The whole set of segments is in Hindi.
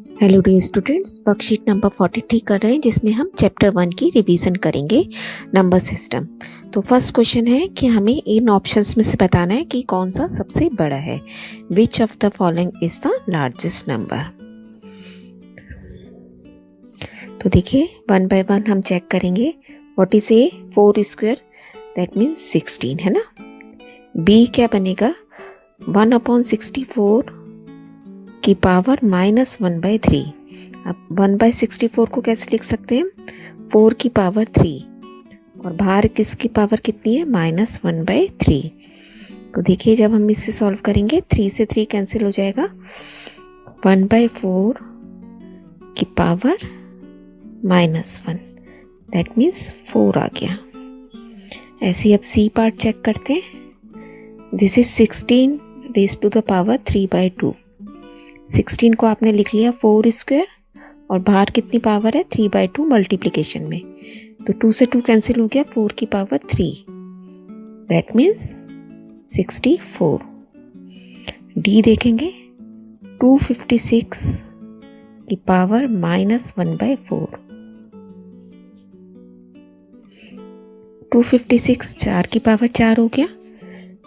Hello dear students, worksheet number 43 कर रहे हैं जिसमें हम चैप्टर 1 की रिवीजन करेंगे नंबर सिस्टम। तो फर्स्ट क्वेश्चन है कि हमें इन ऑप्शंस में से बताना है कि कौन सा सबसे बड़ा है। Which of the following is the largest number. तो देखिए वन बाय वन हम चेक करेंगे। What is a 4 square, that means 16 है ना। बी क्या बनेगा, 1/64 की पावर -1/3। अब 1/64 को कैसे लिख सकते हैं, 4 की पावर 3, और बाहर किसकी पावर कितनी है, -1/3। तो देखिए जब हम इसे सॉल्व करेंगे 3 से 3 कैंसिल हो जाएगा, 1/4 की पावर -1, दैट मीन्स 4 आ गया। ऐसे अब सी पार्ट चेक करते हैं। This is 16 raise to the power 3/2। 16 को आपने लिख लिया 4 स्क्वायर, और बाहर कितनी पावर है, 3/2 मल्टीप्लिकेशन में, तो 2 से 2 कैंसिल हो गया, 4 की पावर 3, दैट मीन्स 64। डी देखेंगे, 256 की पावर -1/4। 256 4 की पावर 4 हो गया,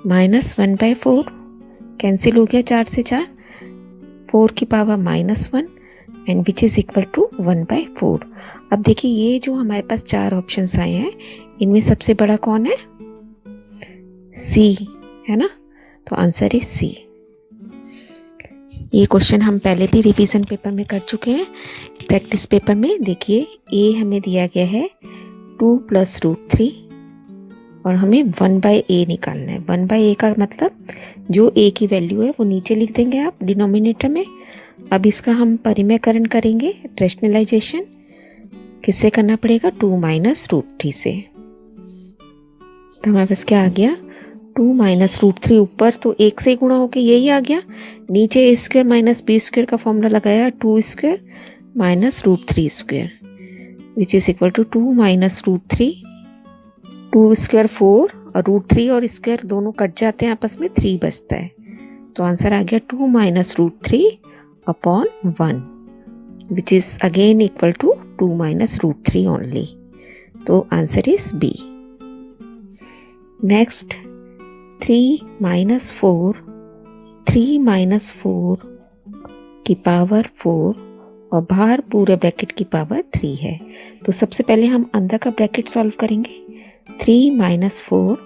-1/4 कैंसिल हो गया, 4 से 4, 4 की power -1 and which is equal to 1/4। अब देखिए ये जो हमारे पास 4 ऑप्शंस आए हैं, इनमें सबसे बड़ा कौन है, सी है ना। तो आंसर इज सी। ये क्वेश्चन हम पहले भी रिवीजन पेपर में कर चुके हैं। प्रैक्टिस पेपर में देखिए ए हमें दिया गया है 2 + √3, और हमें 1/a निकालना है। 1/a का मतलब जो a की वैल्यू है वो नीचे लिख देंगे आप डिनोमिनेटर में। अब इसका हम परिमेयकरण करेंगे, रेशनलाइजेशन किससे करना पड़ेगा, 2 - √3 से। तो हमारे पास क्या आ गया, 2 - √3 ऊपर तो 1 से ही गुणा होके यही आ गया, नीचे a² - b² का फॉर्मूला लगाया, 2² - √3² which is equal to 2 - √3, 2 square 4 और √3 और स्क्वायर दोनों कट जाते हैं आपस में, 3 बचता है। तो आंसर आ गया 2 - √3/1 which is again equal to 2 - √3 only. तो आंसर इज बी। नेक्स्ट 3 - 4, 3 - 4 की पावर 4, और बाहर पूरे ब्रैकेट की पावर 3 है। तो सबसे पहले हम अंदर का ब्रैकेट सॉल्व करेंगे। 3 - 4,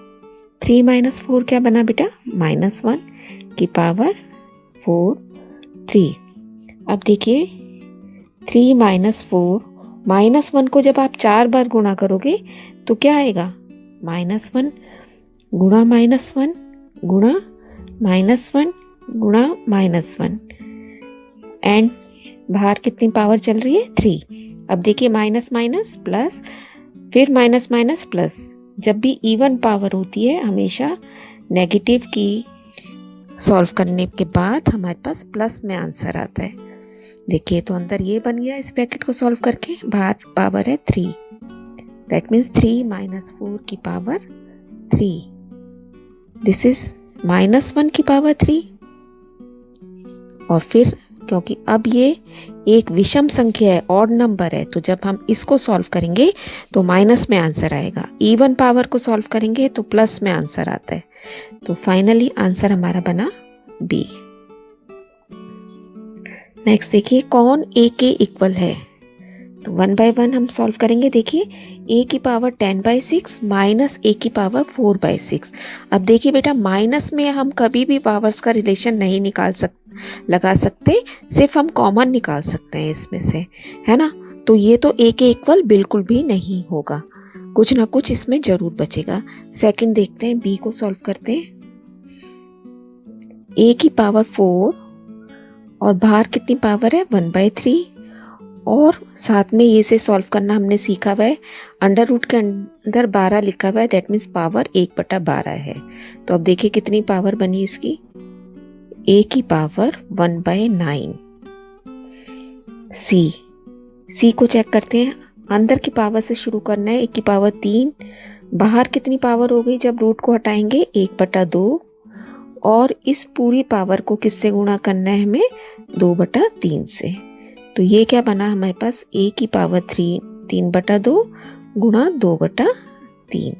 3 - 4 क्या बना बेटा, -1 की पावर 4, 3। अब देखिए 3 - 4, -1 को जब आप 4 बार गुणा करोगे तो क्या आएगा, -1 गुणा -1 गुणा -1 गुणा -1, एंड बाहर कितनी पावर चल रही है, 3। अब देखिए माइनस माइनस प्लस, फिर माइनस माइनस प्लस। जब भी इवन पावर होती है हमेशा नेगेटिव की सॉल्व करने के बाद हमारे पास प्लस में आंसर आता है। देखिए तो अंदर ये बन गया, इस ब्रैकेट को सॉल्व करके, बाहर पावर है 3, दैट मीन्स 3 - 4 की पावर 3, दिस इज -1 की पावर 3। और फिर क्योंकि अब ये एक विषम संख्या है, ऑड नंबर है, तो जब हम इसको सॉल्व करेंगे तो माइनस में आंसर आएगा, इवन पावर को सॉल्व करेंगे तो प्लस में आंसर आता है। तो फाइनली आंसर हमारा बना बी। नेक्स्ट देखिए कौन ए के इक्वल है। तो 1 बाय 1 हम सॉल्व करेंगे। देखिए a की पावर 10/6 माइनस a की पावर 4/6। अब देखिए बेटा माइनस में हम कभी भी पावर्स का रिलेशन नहीं लगा सकते, सिर्फ हम कॉमन निकाल सकते हैं इसमें से, है ना। तो ये तो a के इक्वल बिल्कुल भी नहीं होगा, कुछ ना कुछ इसमें जरूर बचेगा। सेकंड देखते हैं, b को सॉल्व करते हैं। a की पावर 4 और बाहर कितनी पावर है, 1/3, और साथ में ये से सॉल्व करना हमने सीखा हुआ है, अंडर रूट के अंदर 12 लिखा हुआ है, दैट मीन्स पावर 1/12 है। तो अब देखिए कितनी पावर बनी इसकी, a की पावर 1/9। सी को चेक करते हैं, अंदर की पावर से शुरू करना है, a की पावर 3, बाहर कितनी पावर हो गई जब रूट को हटाएंगे, 1/2, और इस पूरी पावर को किससे गुणा करना है हमें, 2/3 से। तो ये क्या बना हमारे पास, a की पावर 3/2 गुणा 2/3।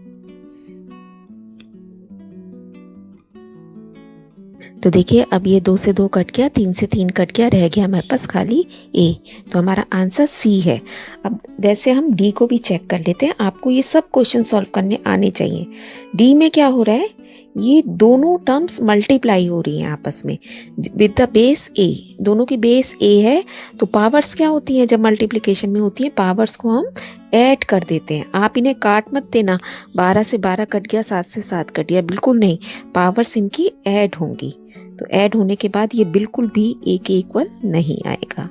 तो देखिए अब ये 2 से 2 कट गया, 3 से 3 कट गया, रह गया हमारे पास खाली a। तो हमारा आंसर C है। अब वैसे हम D को भी चेक कर लेते हैं। आपको ये सब क्वेश्चन सॉल्व करने आने चाहिए। D में क्या हो रहा है, ये दोनों टर्म्स मल्टीप्लाई हो रही हैं आपस में विद द बेस a। दोनों की बेस a है, तो पावर्स क्या होती हैं जब मल्टीप्लिकेशन में होती हैं, पावर्स को हम ऐड कर देते हैं। आप इन्हें काट मत देना, 12 से 12 कट गया, 7 से 7 कट गया, बिल्कुल नहीं, पावर्स इनकी ऐड होंगी। तो ऐड होने के बाद ये बिल्कुल भी a के इक्वल नहीं आएगा।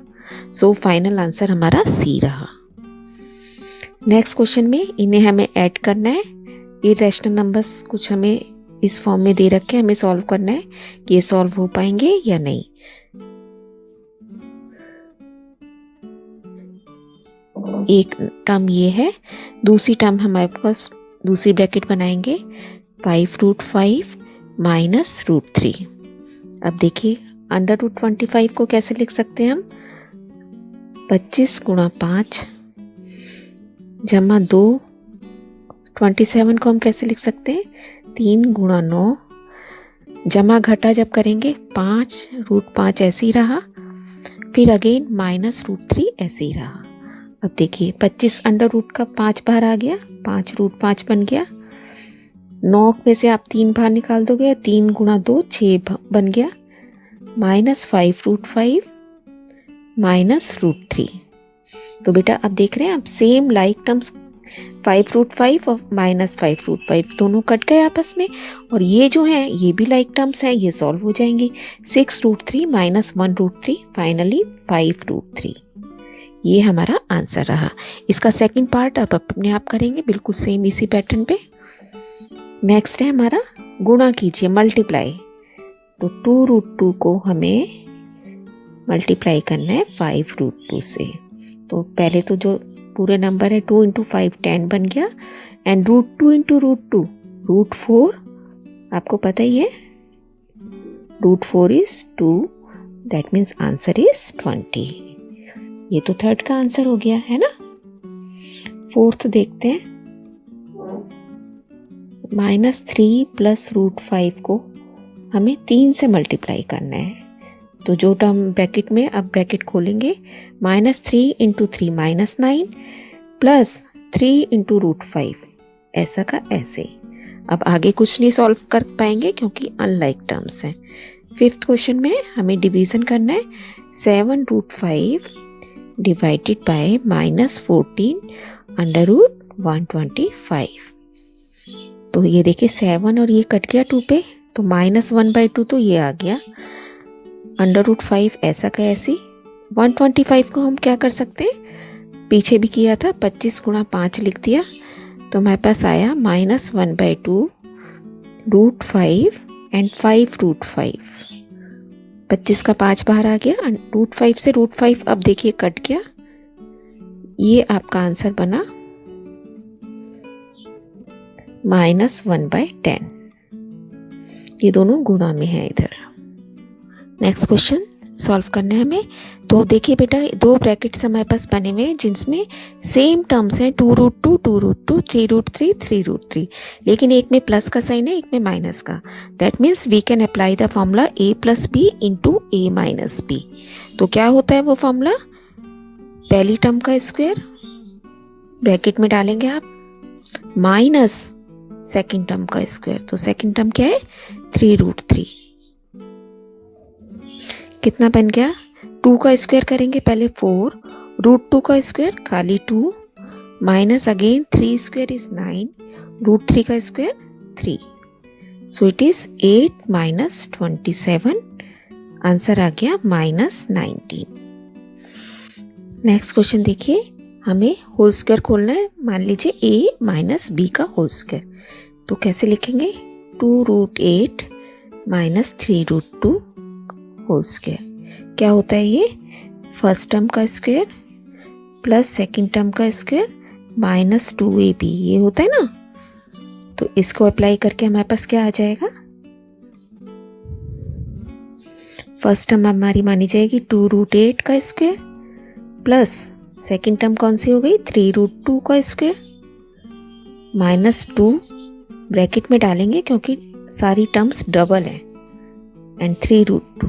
सो फाइनल आंसर हमारा C रहा। नेक्स्ट क्वेश्चन में इन्हें हमें ऐड करना है। इरेशनल नंबर्स कुछ हमें इस फॉर्म में दे रखे हैं, हमें सॉल्व करना है कि ये सॉल्व हो पाएंगे या नहीं। एक टर्म ये है, दूसरी टर्म हमारे पास दूसरी ब्रैकेट बनाएंगे 5√5 माइनस √3। अब देखिए √25 को कैसे लिख सकते हैं हम, 25 गुणा 5 जमा 2। 27 को हम कैसे लिख सकते हैं, 3 गुणा 9 जमा घटा जब करेंगे 5√5 ऐसे ही रहा, फिर अगेन माइनस √3 ऐसे ही रहा। अब देखिए 25 अंडर रूट का 5 बाहर आ गया, 5√5 बन गया। 9 में से आप 3 बाहर निकाल दोगे, 3 गुणा 2 6 बन गया, माइनस 5√5 माइनस √3। तो बेटा अब देख रहे हैं आप सेम लाइक टर्म्स 5√5 और माइनस 5√5 दोनों कट गए आपस में, और ये जो है ये भी लाइक टर्म्स है, ये सॉल्व हो जाएंगी। 6√3 माइनस 1√3 फाइनली 5√3। ये हमारा आंसर रहा। इसका सेकंड पार्ट अब अपने आप करेंगे बिल्कुल सेम इसी पैटर्न पे। नेक्स्ट है हमारा गुणा कीजिए, मल्टीप्लाई। तो 2√2 को हमें मल्टीप्लाई करना है 5√2 से। तो पहले तो जो पूरे नंबर है 2 × 5 10 बन गया, एंड √2 × √2 √4, आपको पता ही है √4 is 2, that means answer is 20। ये तो थर्ड का आंसर हो गया है ना। फोर्थ देखते हैं, -3 प्लस √5 को हमें 3 से मल्टीप्लाई करना है। तो जो टर्म ब्रैकेट में, अब ब्रैकेट खोलेंगे, -3 × 3 -9 प्लस 3 × √5 ऐसा का ऐसे। अब आगे कुछ नहीं सॉल्व कर पाएंगे क्योंकि अनलाइक टर्म्स हैं। फिफ्थ क्वेश्चन में हमें डिवीजन करना है, 7√5 डिवाइडेड बाय -14 √125। तो ये देखिए 7 और ये कट गया 2 पे, तो -1/2 तो ये आ गया, √5 ऐसा का ऐसी। 125 को हम क्या कर सकते हैं, पीछे भी किया था, 25 गुणा 5 लिख दिया, तो हमारे पास आया -1/2 √5 एंड 5√5। 25 का 5 बाहर आ गया, √5 से √5 अब देखिए कट गया, ये आपका आंसर बना -1/10। ये दोनों गुणा में है इधर। नेक्स्ट क्वेश्चन सॉल्व करना है हमें। तो देखिए बेटा, दो ब्रैकेट्स हमारे पास बने हुए हैं जिसमें सेम टर्म्स हैं, 2√2 2√2 3√3 3√3, लेकिन एक में प्लस का साइन है, एक में माइनस का। That means we can apply the formula a + b × a - b। तो क्या होता है वो फॉर्मूला, पहली टर्म का स्क्वायर ब्रैकेट में डालेंगे आप, माइनस सेकेंड टर्म का स्क्वायर। तो सेकेंड टर्म क्या है, 3√3। कितना बन गया, 2 का स्क्वायर करेंगे पहले 4, √2 का स्क्वायर खाली 2, माइनस अगेन 3 स्क्वायर इज 9, √3 का square 3। So it is 8 - 27, answer आ गया -19। नेक्स्ट क्वेश्चन देखिए, हमें होल स्क्वायर खोलना है। मान लीजिए a - b का होल स्क्वायर, तो कैसे लिखेंगे, 2√8 - 3√2 होल स्क्वायर। क्या होता है ये, फर्स्ट टर्म का स्क्वायर प्लस सेकेंड टर्म का स्क्वायर -2ab, ये होता है ना। तो इसको अप्लाई करके हमारे पास क्या आ जाएगा, फर्स्ट टर्म हमारी मानी जाएगी 2√8 का स्क्वायर प्लस सेकेंड टर्म कौन सी हो गई, 3√2 का स्क्वायर माइनस 2 ब्रैकेट में डालेंगे क्योंकि सारी टर्म्स डबल हैं, एंड 3√2।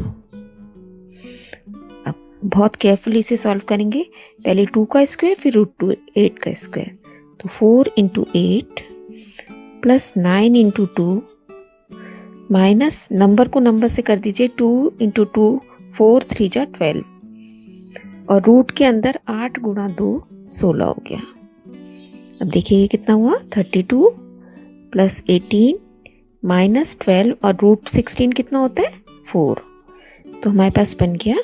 अब बहुत केयरफुली से सॉल्व करेंगे, पहले 2 का स्क्वायर फिर √2 8 का स्क्वायर, तो 4 × 8 प्लस 9 × 2 माइनस नंबर को नंबर से कर दीजिए, 2 × 2 4 3 जा 12 और रूट के अंदर 8 × 2 16 हो गया। अब देखिए ये कितना हुआ, 32 प्लस 18 माइनस 12 और √16 कितना होता है 4, तो हमारे पास बन गया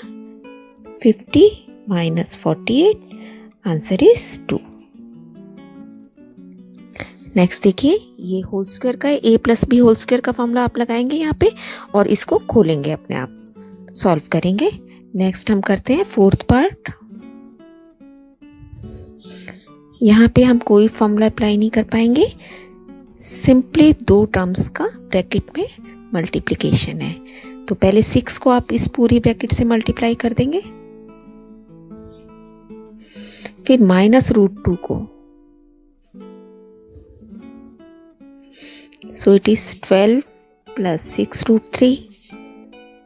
50 माइनस 48, आंसर इज 2। नेक्स्ट देखिए, ये होल स्क्वायर का है, a plus B whole square का फॉर्मूला आप लगाएंगे यहाँ पे और इसको खोलेंगे, अपने आप सॉल्व करेंगे। नेक्स्ट हम करते हैं फोर्थ पार्ट। यहाँ पे हम कोई फॉर्मूला अप्लाई नहीं कर पाएंगे, सिंपली 2 टर्म्स का ब्रैकेट में मल्टीप्लिकेशन है। तो पहले 6 को आप इस पूरी ब्रैकेट से मल्टीप्लाई कर देंगे, फिर माइनस √2 को, so it is 12 plus 6√3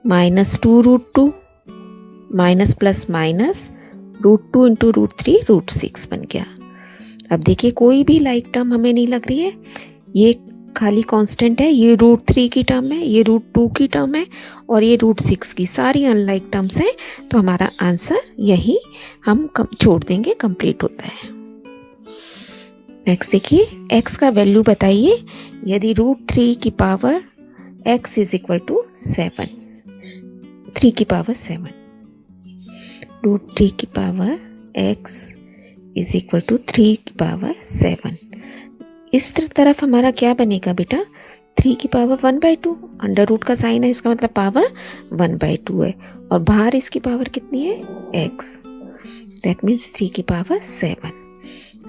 minus 2√2 minus plus minus √2 × √3 √6 बन गया। अब देखिए कोई भी लाइक टर्म हमें नहीं लग रही है, ये खाली कांस्टेंट है, ये √3 की टर्म है, ये √2 की टर्म है और ये √6 की, सारी अनलाइक टर्म्स हैं, तो हमारा आंसर यही हम छोड़ देंगे, कंप्लीट होता है। नेक्स्ट देखिए, x का वैल्यू बताइए यदि √3 की power x is equal to 7, 3 की पावर 7, √3 की power x is equal to 3 की पावर 7। इस तरफ हमारा क्या बनेगा बेटा, 3 की पावर 1/2, अंडर रूट का साइन है, इसका मतलब पावर 1/2 है, और बाहर इसकी पावर कितनी है x, दैट मीन्स 3 की पावर 7।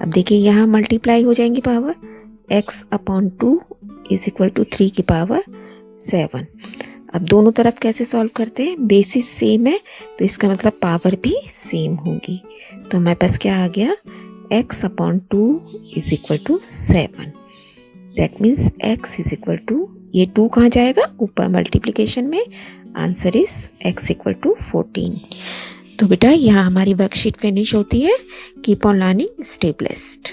अब देखिए यहाँ मल्टीप्लाई हो जाएंगी power, x/2 is equal to 3 की पावर 7। अब दोनों तरफ कैसे सॉल्व करते हैं, बेसिस सेम है तो इसका मतलब पावर भी सेम होगी, तो हमारे पास क्या आ गया, x/2 is equal to 7, that means x is equal to, ये 2 कहाँ जाएगा ऊपर मल्टीप्लिकेशन में, answer is x equal to 14। तो बेटा यहाँ हमारी वर्कशीट फिनिश होती है। Keep on learning, stay blessed.